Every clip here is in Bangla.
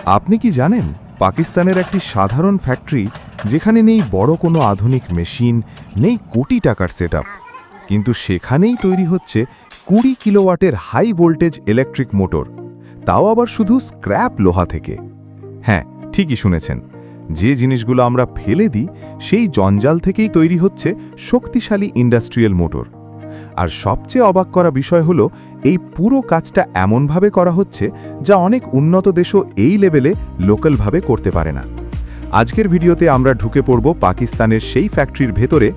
আপনি কি জানেন পাকিস্তানের একটি সাধারণ ফ্যাক্টরি যেখানে নেই বড় কোনো আধুনিক মেশিন, নেই কোটি টাকার সেটআপ, কিন্তু সেখানেই তৈরি হচ্ছে 20 কিলোওয়াটের হাই ভোল্টেজ ইলেকট্রিক মোটর, তাও আবার শুধু স্ক্র্যাপ লোহা থেকে। হ্যাঁ, ঠিকই শুনেছেন, যে জিনিসগুলো আমরা ফেলে দিই সেই জঞ্জাল থেকেই তৈরি হচ্ছে শক্তিশালী ইন্ডাস্ট্রিয়াল মোটর। আর সবচেয়ে অবাক করা বিষয় হলো এই পুরো কাজটা এমনভাবে করা হচ্ছে যা অনেক উন্নত দেশও এই লেভেলে লোকালভাবে করতে পারে না। আজকের ভিডিওতে আমরা ঢুকে পড়ব পাকিস্তানের সেই ফ্যাক্টরির ভেতরে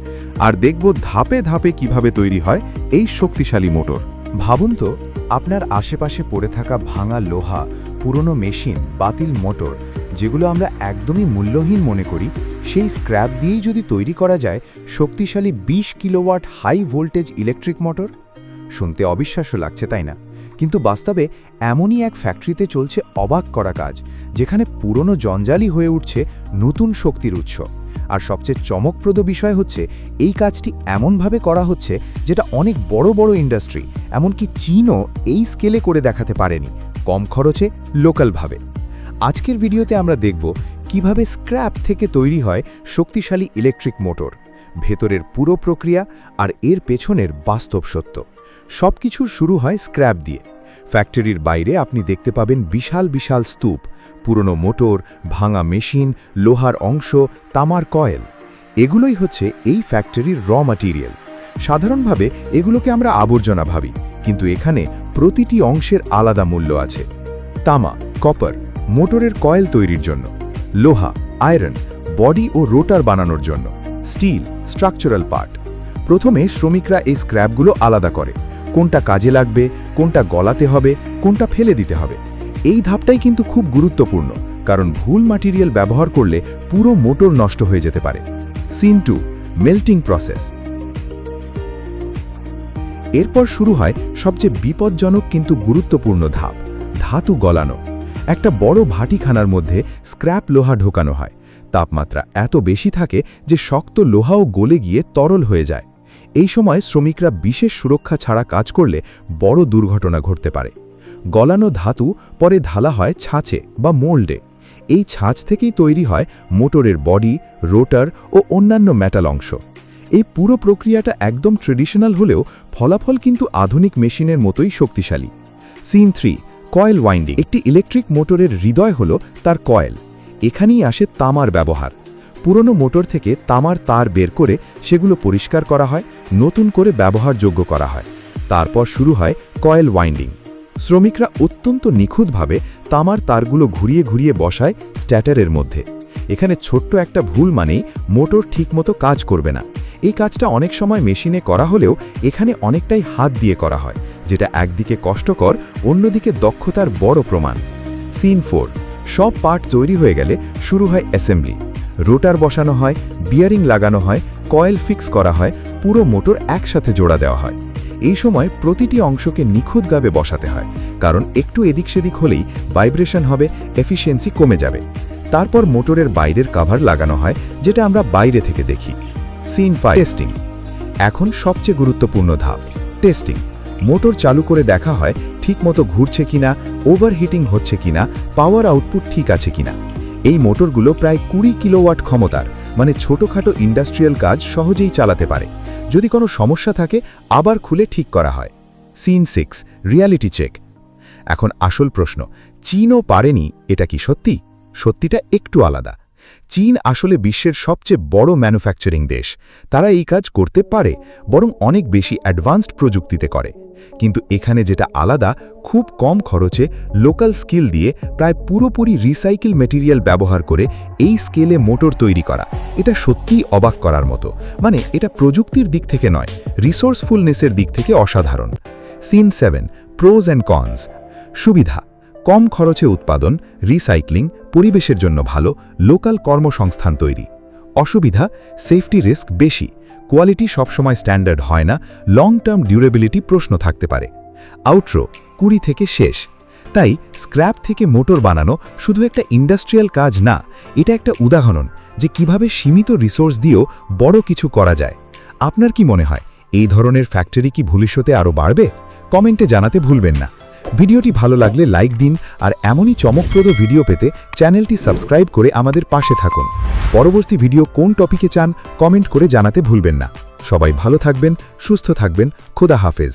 আর দেখব ধাপে ধাপে কিভাবে তৈরি হয় এই শক্তিশালী মোটর। ভাবুন তো, আপনার আশেপাশে পড়ে থাকা ভাঙা লোহা, পুরনো মেশিন, বাতিল মোটর, যেগুলো আমরা একদমই মূল্যহীন মনে করি, সেই স্ক্র্যাপ দিয়েই যদি তৈরি করা যায় শক্তিশালী 20 kilowatt high voltage electric motor. শুনতে অবিশ্বাস্য লাগছে, তাই না? কিন্তু বাস্তবে এমনই এক ফ্যাক্টরিতে চলছে অবাক করা কাজ, যেখানে পুরনো জঞ্জালই হয়ে উঠছে নতুন শক্তির উৎস। আর সবচেয়ে চমকপ্রদ বিষয় হচ্ছে এই কাজটি এমনভাবে করা হচ্ছে যেটা অনেক বড় বড় ইন্ডাস্ট্রি, এমনকি চীনও এই স্কেলে করে দেখাতে পারেনি, কম খরচে, লোকালভাবে। আজকের ভিডিওতে আমরা দেখব কিভাবে স্ক্র্যাপ থেকে তৈরি হয় শক্তিশালী ইলেকট্রিক মোটর, ভেতরের পুরো প্রক্রিয়া আর এর পেছনের বাস্তব সত্য। সবকিছু শুরু হয় স্ক্র্যাপ দিয়ে। ফ্যাক্টরির বাইরে আপনি দেখতে পাবেন বিশাল বিশাল স্তূপ, পুরনো মোটর, ভাঙা মেশিন, লোহার অংশ, তামার কয়েল। এগুলোই হচ্ছে এই ফ্যাক্টরির র ম্যাটেরিয়াল। সাধারণভাবে এগুলোকে আমরা আবর্জনা ভাবি, কিন্তু এখানে প্রতিটি অংশের আলাদা মূল্য আছে। তামা, কপার, মোটরের কয়েল তৈরির জন্য; লোহা, আয়রন, বডি ও রোটার বানানোর জন্য; স্টিল, স্ট্রাকচারাল পার্ট। প্রথমে শ্রমিকরা এই স্ক্র্যাপগুলো আলাদা করে, কোনটা কাজে লাগবে, কোনটা গলাতে হবে, কোনটা ফেলে দিতে হবে। এই ধাপটাই কিন্তু খুব গুরুত্বপূর্ণ, কারণ ভুল ম্যাটেরিয়াল ব্যবহার করলে পুরো মোটর নষ্ট হয়ে যেতে পারে। Scene 2, melting process. এরপর শুরু হয় সবচেয়ে বিপজ্জনক কিন্তু গুরুত্বপূর্ণ ধাপ, ধাতু গলানো। একটা বড় ভাটিখানার মধ্যে স্ক্র্যাপ লোহা ঢোকানো হয়। তাপমাত্রা এত বেশি থাকে যে শক্ত লোহাও গলে গিয়ে তরল হয়ে যায়। এই সময় শ্রমিকরা বিশেষ সুরক্ষা ছাড়া কাজ করলে বড় দুর্ঘটনা ঘটতে পারে। গলানো ধাতু পরে ঢালা হয় ছাঁচে বা মোল্ডে। এই ছাঁচ থেকেই তৈরি হয় মোটরের বডি, রোটার ও অন্যান্য মেটাল অংশ। এই পুরো প্রক্রিয়াটা একদম ট্রেডিশনাল হলেও ফলাফল কিন্তু আধুনিক মেশিনের মতোই শক্তিশালী। Scene 3, coil winding. একটি ইলেকট্রিক মোটরের হৃদয় হল তার কয়েল। এখানেই আসে তামার ব্যবহার। পুরনো মোটর থেকে তামার তার বের করে সেগুলো পরিষ্কার করা হয়, নতুন করে ব্যবহারযোগ্য করা হয়। তারপর শুরু হয় কয়েল ওয়াইন্ডিং। শ্রমিকরা অত্যন্ত নিখুঁতভাবে তামার তারগুলো ঘুরিয়ে ঘুরিয়ে বসায় স্ট্যাটারের মধ্যে। এখানে ছোট্ট একটা ভুল মানেই মোটর ঠিকমতো কাজ করবে না। এই কাজটা অনেক সময় মেশিনে করা হলেও এখানে অনেকটাই হাত দিয়ে করা হয়, যেটা একদিকে কষ্টকর, অন্যদিকে দক্ষতার বড় প্রমাণ। সিন 4, সব পার্ট তৈরি হয়ে গেলে শুরু হয় অ্যাসেম্বলি। রোটার বসানো হয়, বিয়ারিং লাগানো হয়, কয়েল ফিক্স করা হয়, পুরো মোটর একসাথে জোড়া দেওয়া হয়। এই সময় প্রতিটি অংশকে নিখুঁতভাবে বসাতে হয়, কারণ একটু এদিক সেদিক হলেই ভাইব্রেশন হবে, এফিসিয়েন্সি কমে যাবে। তারপর মোটরের বাইরের কভার লাগানো হয়, যেটা আমরা বাইরে থেকে দেখি। Scene 5, testing. এখন সবচেয়ে গুরুত্বপূর্ণ ধাপ, টেস্টিং। মোটর চালু করে দেখা হয় ঠিকমতো ঘুরছে কিনা, ওভারহিটিং হচ্ছে কিনা, পাওয়ার আউটপুট ঠিক আছে কিনা। এই মোটরগুলো প্রায় 20 কিলোওয়াট ক্ষমতার, মানে ছোটখাটো ইন্ডাস্ট্রিয়াল কাজ সহজেই চালাতে পারে। যদি কোনো সমস্যা থাকে আবার খুলে ঠিক করা হয়। Scene 6, reality check. এখন আসল প্রশ্ন, চীনও পারেনি, এটা কি সত্যি? সত্যিটা একটু আলাদা। চীন আসলে বিশ্বের সবচেয়ে বড় ম্যানুফ্যাকচারিং দেশ। তারা এই কাজ করতে পারে, বরং অনেক বেশি অ্যাডভান্সড প্রযুক্তিতে করে। কিন্তু এখানে যেটা আলাদা, খুব কম খরচে লোকাল স্কিল দিয়ে প্রায় পুরোপুরি রিসাইকেল মেটেরিয়াল ব্যবহার করে এই স্কেলে মোটর তৈরি করা, এটা সত্যিই অবাক করার মতো। মানে এটা প্রযুক্তির দিক থেকে নয়, রিসোর্সফুলনেসের দিক থেকে অসাধারণ। Scene 7, pros and cons. সুবিধা: কম খরচে উৎপাদন, রিসাইক্লিং, পরিবেশের জন্য ভালো, লোকাল কর্মসংস্থান তৈরি। অসুবিধা: সেফটি রিস্ক বেশি, কোয়ালিটি সবসময় স্ট্যান্ডার্ড হয় না, লং টার্ম ডিউরেবিলিটি প্রশ্ন থাকতে পারে। আউটরো: 20 থেকে শেষ। তাই স্ক্র্যাপ থেকে মোটর বানানো শুধু একটা ইন্ডাস্ট্রিয়াল কাজ না, এটা একটা উদাহরণ যে কিভাবে সীমিত রিসোর্স দিয়েও বড় কিছু করা যায়। আপনার কি মনে হয় এই ধরনের ফ্যাক্টরি কি ভবিষ্যতে আরও বাড়বে? কমেন্টে জানাতে ভুলবেন না। ভিডিওটি ভালো লাগলে লাইক দিন আর এমনই চমকপ্রদ ভিডিও পেতে চ্যানেলটি সাবস্ক্রাইব করে আমাদের পাশে থাকুন। পরবর্তী ভিডিও কোন টপিকে চান কমেন্ট করে জানাতে ভুলবেন না। সবাই ভালো থাকবেন, সুস্থ থাকবেন। খোদা হাফেজ।